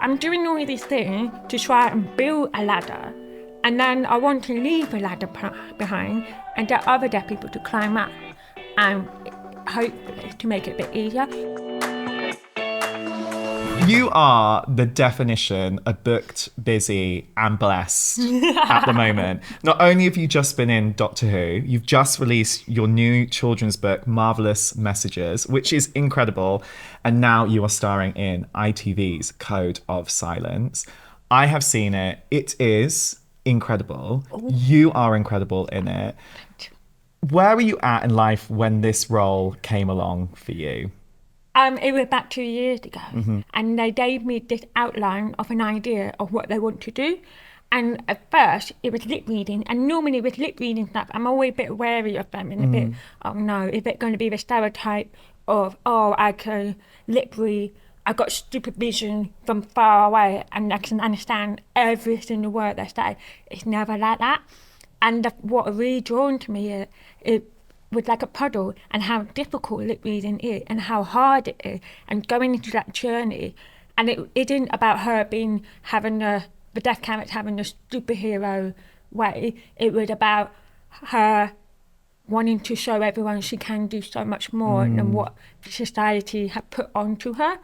I'm doing all these things to try and build a ladder, and then I want to leave a ladder behind and get other deaf people to climb up and hopefully to make it a bit easier. You are the definition of booked, busy and blessed at the moment. Not only have you just been in Doctor Who, you've just released your new children's book, Marvellous Messages, which is incredible. And now you are starring in ITV's Code of Silence. I have seen it. It is incredible. You are incredible in it. Where were you at in life when this role came along for you? It was about 2 years ago, and they gave me this outline of an idea of what they want to do. And at first, it was lip reading, and normally with lip reading stuff, I'm always a bit wary of them and a bit, oh no, is it going to be the stereotype of, oh, I can lip read, I got stupid vision from far away, and I can understand every single word they say. It's never like that. And what really drawn to me is with like a puddle, and how difficult lip reading is and how hard it is, and going into that journey. And it isn't about her having the deaf character having a superhero way. It was about her wanting to show everyone she can do so much more than what society had put onto her.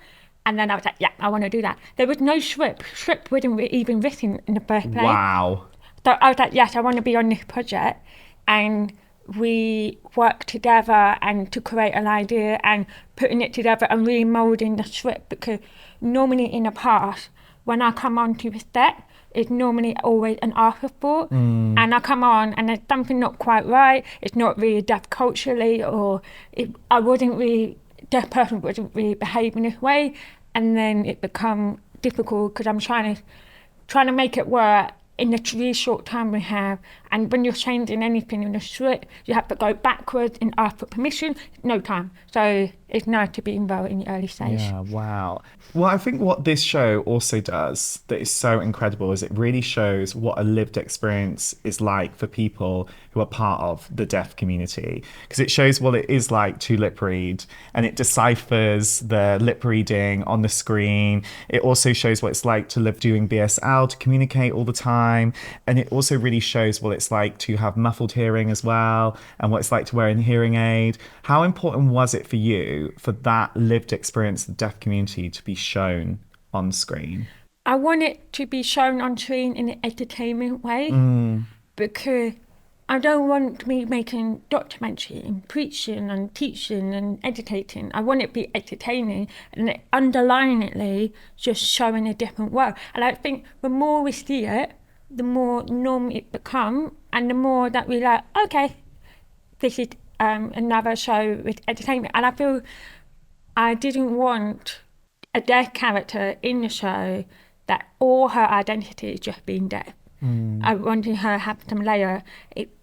And then I was like, yeah, I want to do that. There was no script. Script wasn't even written in the first place. Wow. So I was like, yes, I want to be on this project. And we worked together and to create an idea and putting it together and really moulding the script, because normally in the past, when I come onto the set, it's normally always an afterthought. And I come on and there's something not quite right, it's not really deaf culturally, or deaf person wasn't really behaving this way, and then it become difficult because I'm trying to make it work in the really short time we have. And when you're changing anything in the script, you have to go backwards and ask for permission. No time. So it's nice to be involved in the early stage. Yeah, wow. Well, I think what this show also does that is so incredible is it really shows what a lived experience is like for people who are part of the deaf community. Because it shows what it is like to lip read, and it deciphers the lip reading on the screen. It also shows what it's like to live doing BSL, to communicate all the time. And it also really shows what it's like to have muffled hearing as well, and what it's like to wear a hearing aid. How important was it for you for that lived experience of the deaf community to be shown on screen? I want it to be shown on screen in an entertainment way, because I don't want to be making documentary and preaching and teaching and educating. I want it to be entertaining and underlyingly just showing a different world. And I think the more we see it, the more normal it becomes, and the more that we like, okay, this is another show with entertainment. And I feel I didn't want a deaf character in the show that all her identity is just being deaf. I wanted her to have some layer.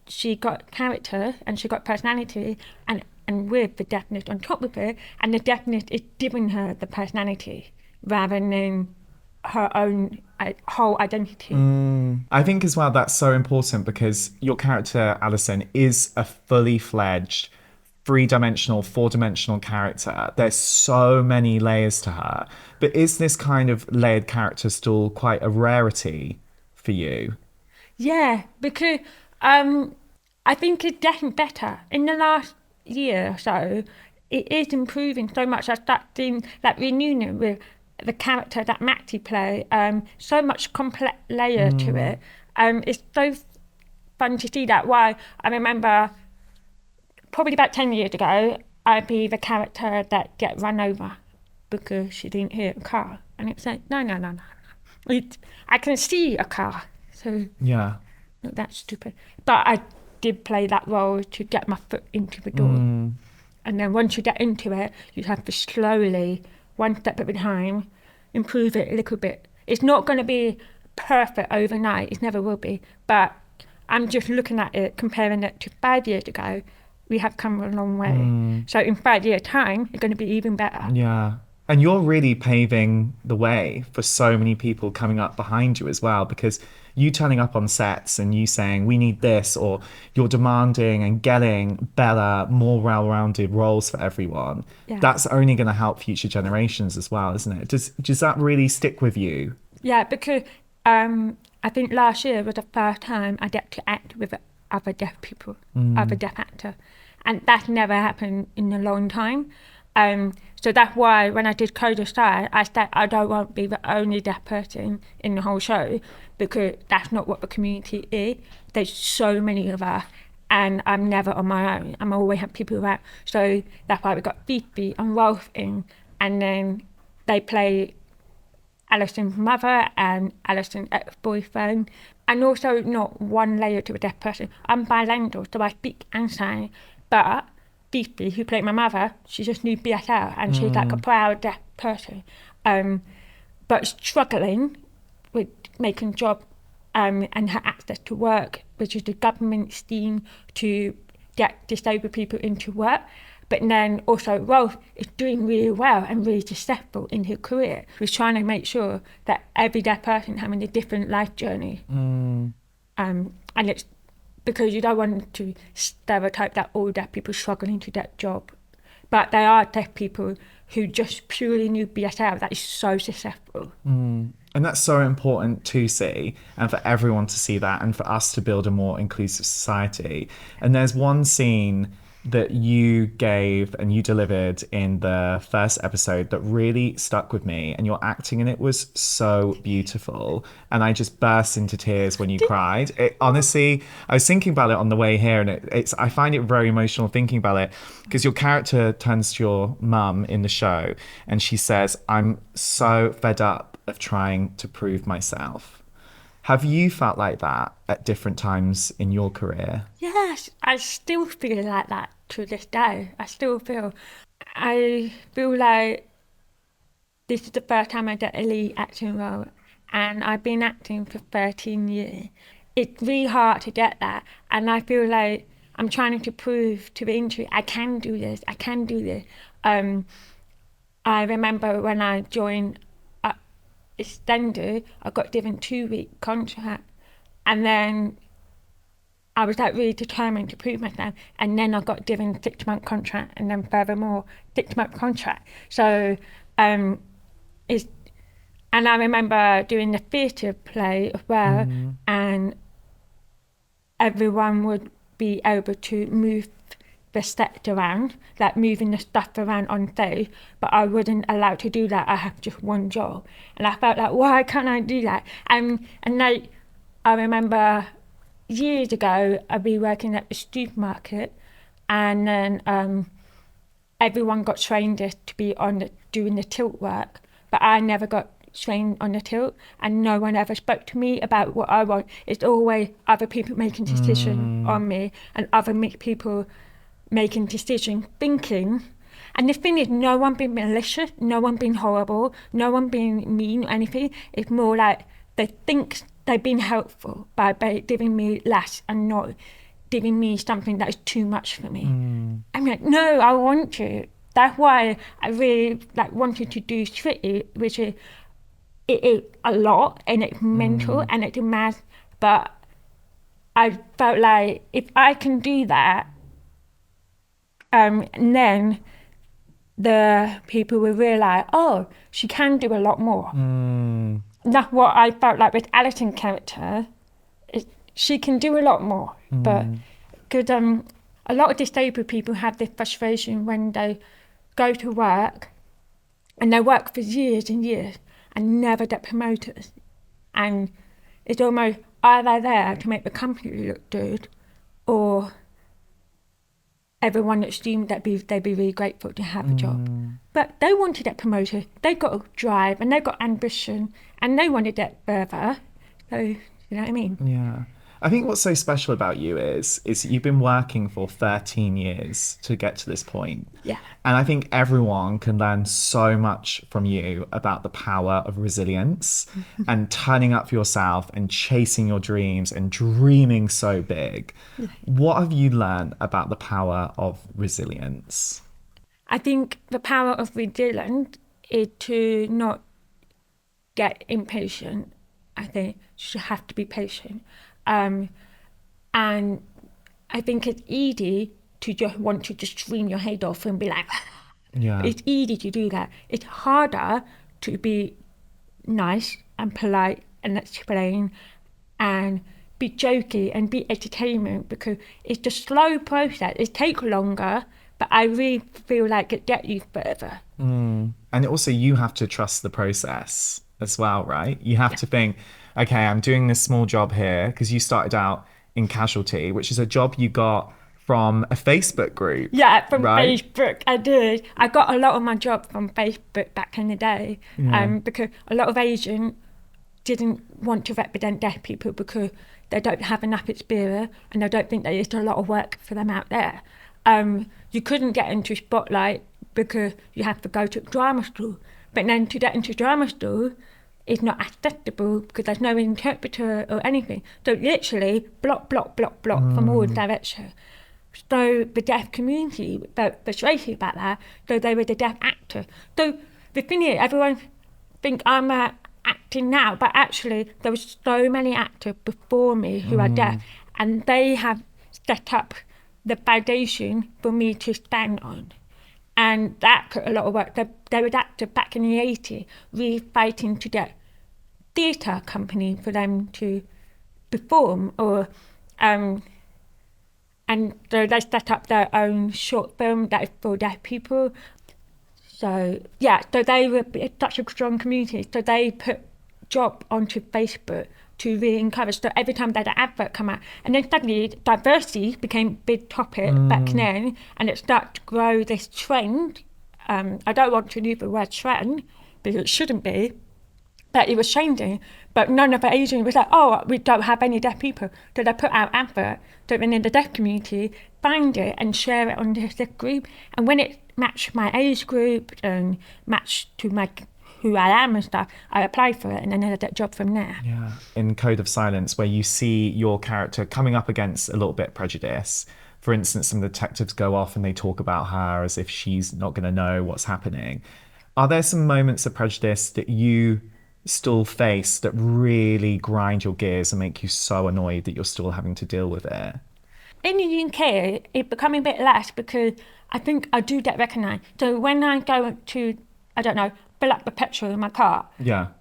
She got character and she got personality, and with the deafness on top of it, and the deafness is giving her the personality rather than her own whole identity. I think as well that's so important, because your character Alison is a fully fledged 3-dimensional, 4-dimensional character. There's so many layers to her. But is this kind of layered character still quite a rarity for you? Yeah, because I think it's getting better. In the last year or so, it is improving so much. I started seeing that reunion with the character that Maxie played, so much complex layer to it. It's so fun to see that. Why I remember probably about 10 years ago, I'd be the character that get run over because she didn't hear a car. And it's like, no. I can see a car. So Yeah. that's stupid. But I did play that role to get my foot into the door. And then once you get into it, you have to slowly, one step at a time, improve it a little bit. It's not going to be perfect overnight. It never will be. But I'm just looking at it, comparing it to 5 years ago. We have come a long way. So in 5 years' time, it's going to be even better. Yeah. And you're really paving the way for so many people coming up behind you as well, because you turning up on sets and you saying, we need this, or you're demanding and getting better, more well-rounded roles for everyone. Yeah. That's only going to help future generations as well, isn't it? Does that really stick with you? Yeah, because I think last year was the first time I get to act with other deaf people, other deaf actor, and that's never happened in a long time. So that's why when I did Code of Style, I said I don't want to be the only deaf person in the whole show, because that's not what the community is. There's so many of us, and I'm never on my own. I'm always have people around. So that's why we got Fifi and Rolf in, and then they play Alison's mother and Alison's ex-boyfriend, and also not one layer to a deaf person. I'm bilingual, so I speak and sign, but Fifi, who played my mother, she just knew BSL, and she's like a proud deaf person, but struggling with making job and her access to work, which is the government scheme to get disabled people into work. But then also Rolf is doing really well and really successful in his career. He's trying to make sure that every deaf person having a different life journey. And it's because you don't want to stereotype that all deaf people struggling to get a job. But there are deaf people who just purely knew BSL that is so successful. And that's so important to see, and for everyone to see that, and for us to build a more inclusive society. And there's one scene that you gave and you delivered in the first episode that really stuck with me, and your acting in it was so beautiful, and I just burst into tears when you cried. It honestly, I was thinking about it on the way here, and it's I find it very emotional thinking about it, because your character turns to your mum in the show and she says, I'm so fed up of trying to prove myself. Have you felt like that at different times in your career? Yes, I still feel like that to this day. I feel like this is the first time I get a lead acting role, and I've been acting for 13 years. It's really hard to get that, and I feel like I'm trying to prove to the industry I can do this, I can do this. I remember when I joined Eastenders, I got given 2-week contract, and then I was like really determined to prove myself, and then I got given 6-month contract, and then furthermore 6-month contract. So it's, and I remember doing the theatre play as well, and everyone would be able to move the set around, like moving the stuff around on stage, but I wasn't allowed to do that. I have just one job, and I felt like, why can't I do that? And like, I remember years ago I'd be working at the supermarket, and then everyone got trained to be on doing the tilt work, but I never got trained on the tilt, and no one ever spoke to me about what I want. It's always other people making decisions on me, and other people making decisions, thinking. And the thing is, no one being malicious, no one being horrible, no one being mean or anything. It's more like they think they've been helpful by giving me less and not giving me something that is too much for me. I'm like, no, I want to. That's why I really wanted to do Shritty, which is it is a lot, and it's mental and it demands, but I felt like if I can do that, then the people will realise, oh, she can do a lot more. That's what I felt like with Alison's character. She can do a lot more, but because a lot of disabled people have this frustration when they go to work and they work for years and years and never get promoted, and it's almost, are they there to make the company look good, or everyone assumed that they'd be really grateful to have a job. But they want to get promoted. They've got a drive and they've got ambition and they want to get further. So, you know what I mean? Yeah. I think what's so special about you is you've been working for 13 years to get to this point. Yeah. And I think everyone can learn so much from you about the power of resilience and turning up for yourself and chasing your dreams and dreaming so big. Yeah. What have you learned about the power of resilience? I think the power of resilience is to not get impatient. I think you have to be patient. And I think it's easy to just want to just scream your head off and be like, Yeah. it's easy to do that. It's harder to be nice and polite and explain and be jokey and be entertainment, because it's a slow process. It takes longer, but I really feel like it gets you further. And also, you have to trust the process as well, right? You have to think, okay, I'm doing this small job here, because you started out in casualty, which is a job you got from a Facebook group. Yeah, from right? Facebook, I did. I got a lot of my job from Facebook back in the day, because a lot of Asians didn't want to represent deaf people because they don't have enough experience and they don't think there is a lot of work for them out there. You couldn't get into Spotlight because you have to go to drama school. But then to get into drama school is not accessible because there's no interpreter or anything. So literally block from all directions. So the deaf community felt frustrated about that, so they were the deaf actor. So the thing is, everyone think I'm acting now, but actually there were so many actors before me who are deaf, and they have set up the foundation for me to stand on. And that took a lot of work. They were actors back in the 80s, really fighting to get theatre company for them to perform, or and so they set up their own short film that is for deaf people. So yeah, so they were such a strong community. So they put job onto Facebook to really encourage. So every time they had an advert come out, and then suddenly diversity became a big topic back then, and it started to grow this trend. I don't want to use the word trend because it shouldn't be, but it was changing. But none of the Asians was like, oh, we don't have any deaf people. So they put out advert, so then in the deaf community, find it and share it on this group. And when it matched my age group and matched to my who I am and stuff, I applied for it, and then I had that job from there. Yeah. In Code of Silence, where you see your character coming up against a little bit of prejudice. For instance, some of the detectives go off and they talk about her as if she's not going to know what's happening. Are there some moments of prejudice that you still face that really grind your gears and make you so annoyed that you're still having to deal with it? In the UK, it's becoming a bit less because I think I do get recognised. So when I go to, I don't know, fill up the petrol in my car,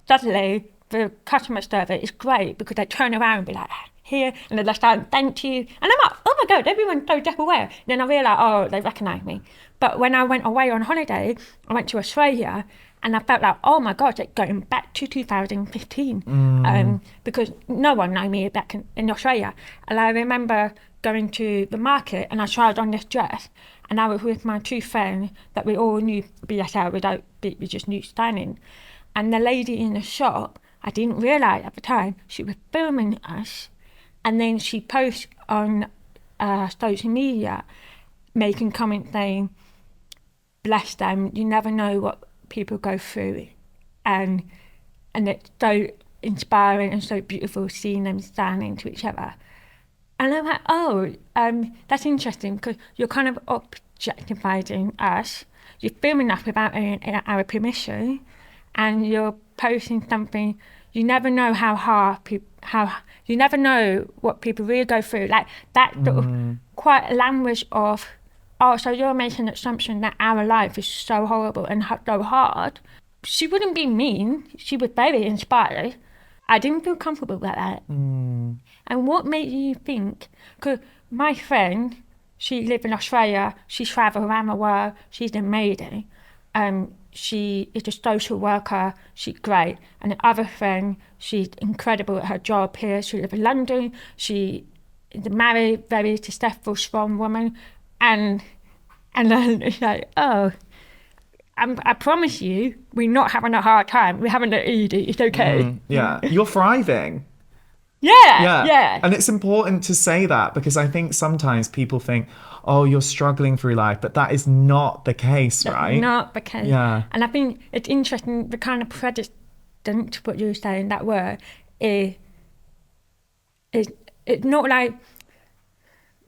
suddenly the customer service is great because they turn around and be like, here, and they're like, thank you. And I'm like, oh my God, everyone's so deaf aware. Then I realise, oh, they recognise me. But when I went away on holiday, I went to Australia, and I felt like, oh my God, it's going back to 2015 because no one knew me back in Australia. And I remember going to the market and I tried on this dress, and I was with my two friends that we all knew BSL without, we just knew standing. And the lady in the shop, I didn't realise at the time, she was filming us, and then she posts on social media making comments saying, bless them, you never know what people go through, and it's so inspiring and so beautiful seeing them standing to each other. And I'm like, oh, that's interesting because you're kind of objectifying us, you're filming us without our permission, and you're posting something. You never know how hard you never know what people really go through, like that sort of quite language of, oh, so you're making an assumption that our life is so horrible and so hard. She wouldn't be mean. She was very inspired. I didn't feel comfortable with that. And what made you think? Because my friend, she lived in Australia. She travelled around the world. She's amazing. She is a social worker. She's great. And the other friend, she's incredible at her job here. She lives in London. She is a married, very successful, strong woman. And then it's like, oh, I promise you, we're not having a hard time. We're having it easy. It's okay. Yeah. You're thriving. Yeah. And it's important to say that because I think sometimes people think, oh, you're struggling through life, but that is not the case, right? Not the case. Yeah. And I think it's interesting, the kind of prejudice, what you were saying, that word, is it's not like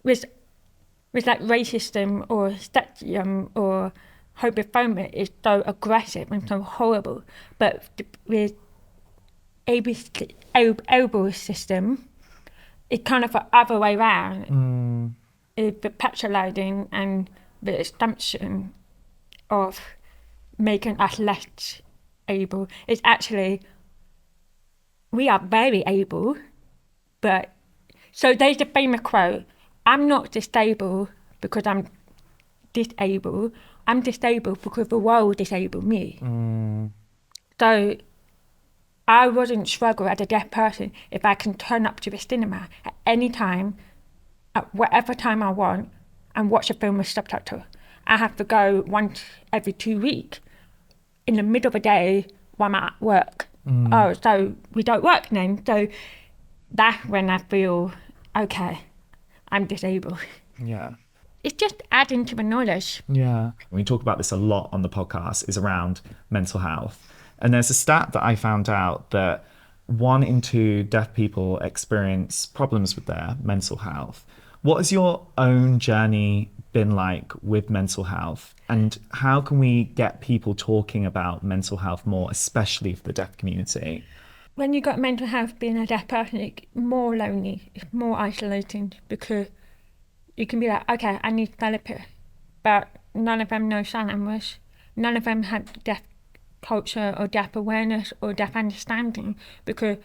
with like racism or sexism or homophobic is so aggressive and so horrible. But with Abel system, it's kind of the other way around. It's the patronising and the assumption of making us less able. It's actually, we are very able, but so there's a famous quote, I'm not disabled because I'm disabled. I'm disabled because the world disabled me. So I wouldn't struggle as a deaf person if I can turn up to the cinema at any time, at whatever time I want, and watch a film with subtitles. I have to go once every 2 weeks in the middle of the day while I'm at work. Oh, so we don't work then. So that's when I feel, okay, I'm disabled. Yeah. It's just adding to the knowledge. Yeah. We talk about this a lot on the podcast, is around mental health. And there's a stat that I found out that 1 in 2 deaf people experience problems with their mental health. What has your own journey been like with mental health? And how can we get people talking about mental health more, especially for the deaf community? When you got mental health, being a deaf person, it's more lonely, it's more isolating, because you can be like, okay, I need therapy, but none of them know sign language. None of them have deaf culture or deaf awareness or deaf understanding, because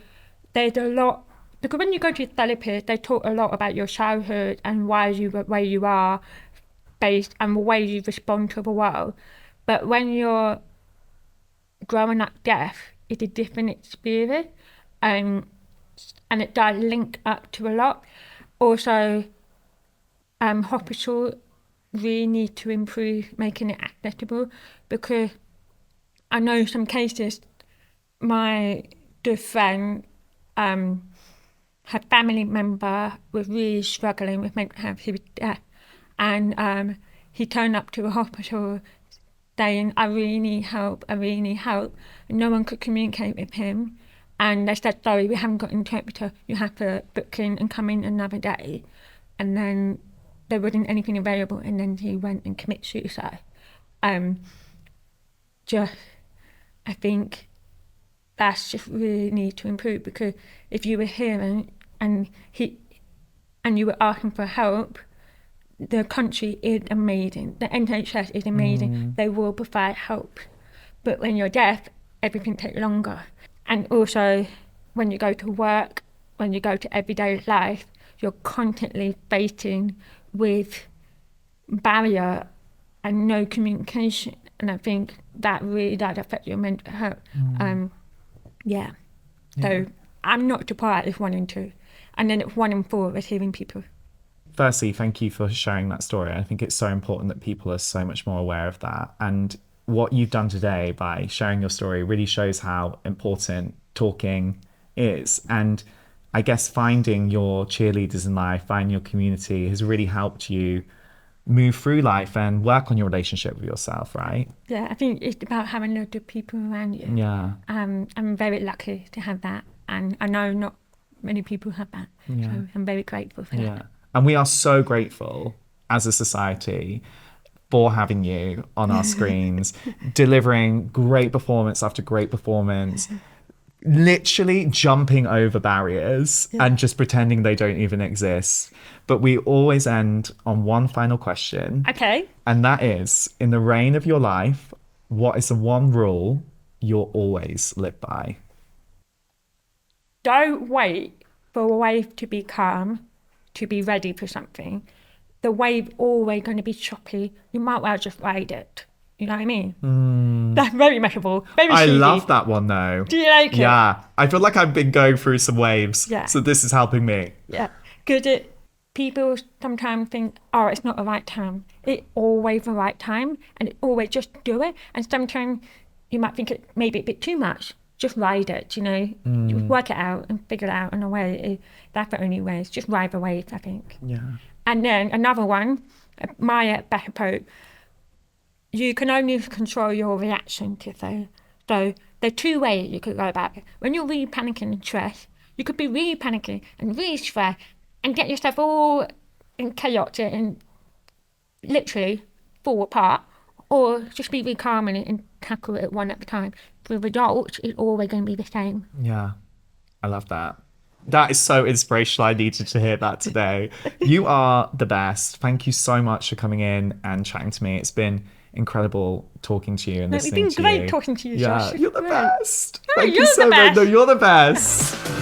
there's a lot. Because when you go to a therapist, they talk a lot about your childhood and why you were where you are, based and the way you respond to the world. But when you're growing up deaf, it's a different experience, and it does link up to a lot. Also, hospitals really need to improve making it accessible, because I know some cases, my good friend, her family member was really struggling with mental health. He was deaf, and he turned up to a hospital saying, I really need help, I really need help. And no one could communicate with him, and they said, sorry, we haven't got an interpreter, you have to book in and come in another day. And then there wasn't anything available, and then he went and committed suicide. I think that's just really need to improve, because if you were here and you were asking for help, the country is amazing. The NHS is amazing. They will provide help. But when you're deaf, everything takes longer. And also, when you go to work, when you go to everyday life, you're constantly facing with barrier and no communication. And I think that really does affect your mental health. Yeah. So I'm not surprised if 1 in 2. And then it's 1 in 4 is hearing people. Firstly, thank you for sharing that story. I think it's so important that people are so much more aware of that. And what you've done today by sharing your story really shows how important talking is. And I guess finding your cheerleaders in life, finding your community has really helped you move through life and work on your relationship with yourself, right? Yeah, I think it's about having a lot of people around you. Yeah. I'm very lucky to have that, and I know not many people have that. Yeah. So I'm very grateful for that. Yeah. And we are so grateful as a society for having you on our screens, delivering great performance after great performance, literally jumping over barriers and just pretending they don't even exist. But we always end on one final question. Okay. And that is, in the reign of your life, what is the one rule you'll always live by? Don't wait for a wave to be calm, to be ready for something. The wave always going to be choppy. You might well just ride it. You know what I mean? That's very metaphor. Very I cheesy. love that one though. Do you like it? Yeah. I feel like I've been going through some waves. Yeah. So this is helping me. Yeah. Because people sometimes think, oh, it's not the right time. It's always the right time, and it always just do it. And sometimes you might think it maybe a bit too much. Just ride it, you know. Just work it out and figure it out in a way. That's the only way. It's just ride the waves, I think. Yeah. And then another one, my better quote, you can only control your reaction to things. So there are 2 ways you could go about it. When you're really panicking and stressed, you could be really panicking and really stressed and get yourself all in chaotic and literally fall apart. or just be really calm in it and tackle it one at a time. The result is always going to be the same. Yeah, I love that. That is so inspirational. I needed to hear that today. You are the best. Thank you so much for coming in and chatting to me. It's been incredible talking to you and No, it's listening been to great you. talking to you, Yeah, Josh. you're the Great. best. Oh, Thank you you're so the much. best. No, you're the best.